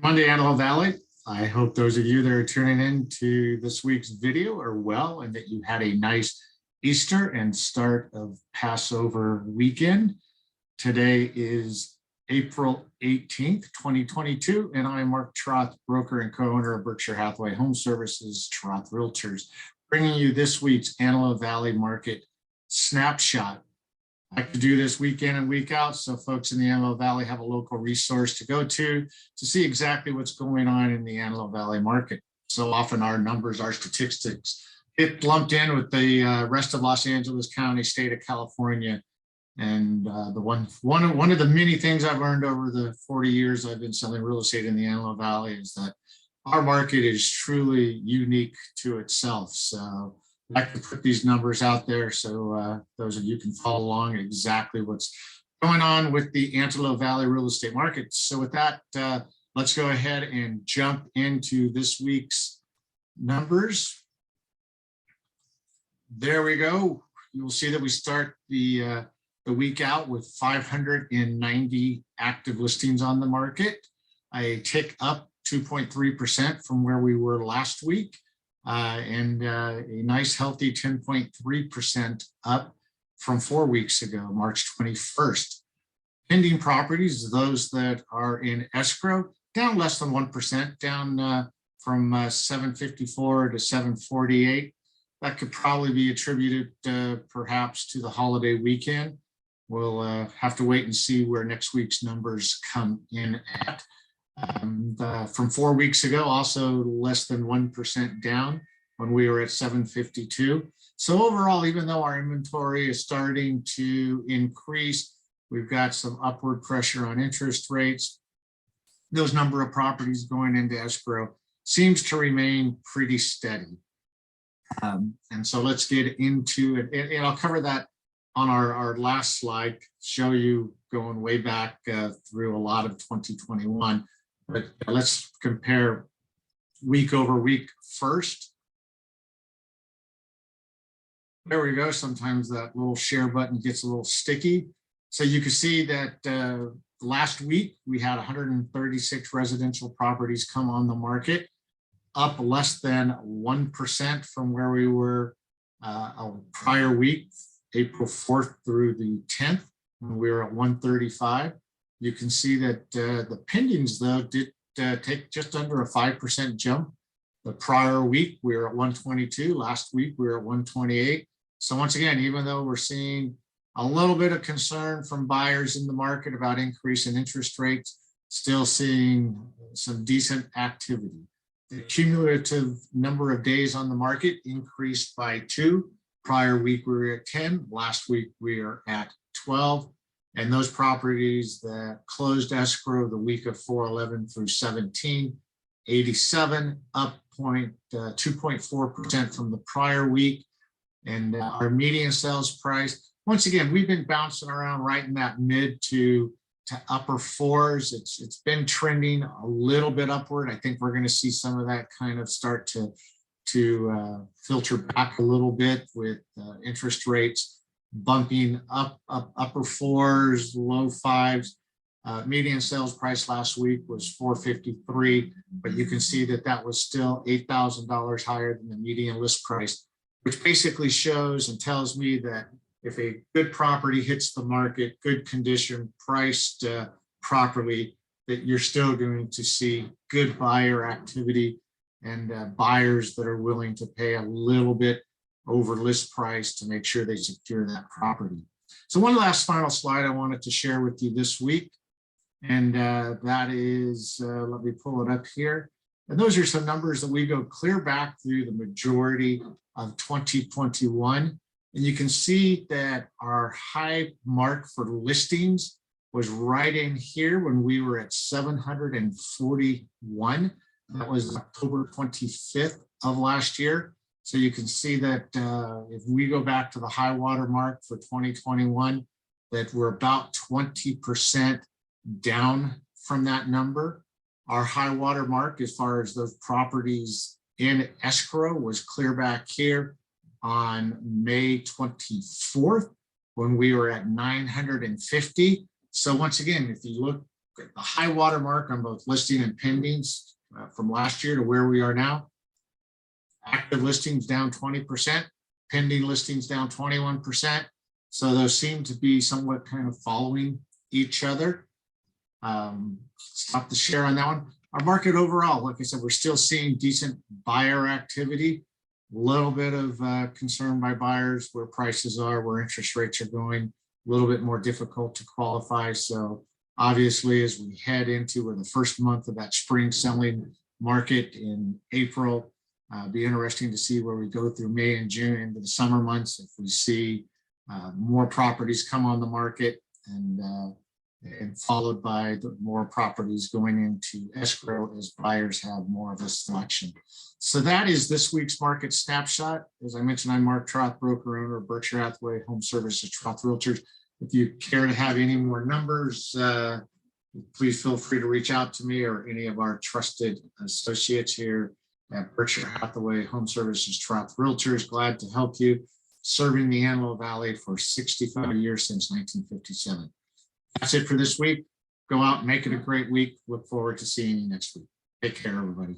Monday, Antelope Valley. I hope those of you that are tuning in to this week's video are well and that you had a nice Easter and start of Passover weekend. Today is April 18th, 2022, and I'm Mark Troth, broker and co-owner of Berkshire Hathaway HomeServices, Troth Realtors, bringing you this week's Antelope Valley market snapshot. I like to do this week in and week out, so folks in the Antelope Valley have a local resource to go to see exactly what's going on in the Antelope Valley market. So often our numbers, our statistics get lumped in with the rest of Los Angeles County, state of California. And one of the many things I've learned over the 40 years I've been selling real estate in the Antelope Valley is that our market is truly unique to itself. So I like to put these numbers out there so those of you can follow along exactly what's going on with the Antelope Valley real estate market. So with that, let's go ahead and jump into this week's numbers. There we go. You'll see that we start the week out with 590 active listings on the market, a tick up 2.3% from where we were last week. And a nice healthy 10.3% up from 4 weeks ago, March 21st. Pending properties, those that are in escrow, down less than 1%, down from 754 to 748. That could probably be attributed perhaps to the holiday weekend. We'll have to wait and see where next week's numbers come in at. From 4 weeks ago, also less than 1% down when we were at 752. So overall, even though our inventory is starting to increase, we've got some upward pressure on interest rates. Those number of properties going into escrow seems to remain pretty steady. And so let's get into it. And I'll cover that on our last slide, show you going way back through a lot of 2021. But let's compare week over week first. There we go. Sometimes that little share button gets a little sticky. So you can see that last week we had 136 residential properties come on the market, up less than 1% from where we were a prior week, April 4th through the 10th, when we were at 135. You can see that the pendings, though, did take just under a 5% jump. The prior week, we were at 122. Last week, we were at 128. So once again, even though we're seeing a little bit of concern from buyers in the market about increase in interest rates, still seeing some decent activity. The cumulative number of days on the market increased by 2. Prior week, we were at 10. Last week, we are at 12. And those properties that closed escrow the week of 4/11 through 1787, up 2.4% from the prior week. And our median sales price, once again, we've been bouncing around right in that mid to upper 4s. It's been trending a little bit upward. I think we're going to see some of that kind of start to filter back a little bit with interest rates bumping up upper 4s, low 5s. Median sales price last week was $453, but you can see that that was still $8,000 higher than the median list price, which basically shows and tells me that if a good property hits the market, good condition, priced properly, that you're still going to see good buyer activity and buyers that are willing to pay a little bit over list price to make sure they secure that property. So one last final slide I wanted to share with you this week, and that is, let me pull it up here. And those are some numbers that we go clear back through the majority of 2021. And you can see that our high mark for listings was right in here when we were at 741. That was October 25th of last year. So you can see that if we go back to the high water mark for 2021, that we're about 20% down from that number. Our high water mark as far as those properties in escrow was clear back here on May 24th when we were at 950. So once again, if you look the high water mark on both listing and pendings from last year to where we are now. Active listings down 20%, pending listings down 21%. So those seem to be somewhat kind of following each other. Stop the share on that one. Our market overall, like I said, we're still seeing decent buyer activity. A little bit of concern by buyers where prices are, where interest rates are going, a little bit more difficult to qualify. So obviously, as we head into the first month of that spring selling market in April, be interesting to see where we go through May and June into the summer months. If we see more properties come on the market and followed by more properties going into escrow as buyers have more of a selection. So that is this week's market snapshot. As I mentioned, I'm Mark Troth, broker owner of Berkshire Hathaway, HomeServices, Troth Realtors. If you care to have any more numbers, please feel free to reach out to me or any of our trusted associates here at Berkshire Hathaway, HomeServices, Troth Realtors. Glad to help you, serving the Antelope Valley for 65 years since 1957. That's it for this week. Go out and make it a great week. Look forward to seeing you next week. Take care, everybody.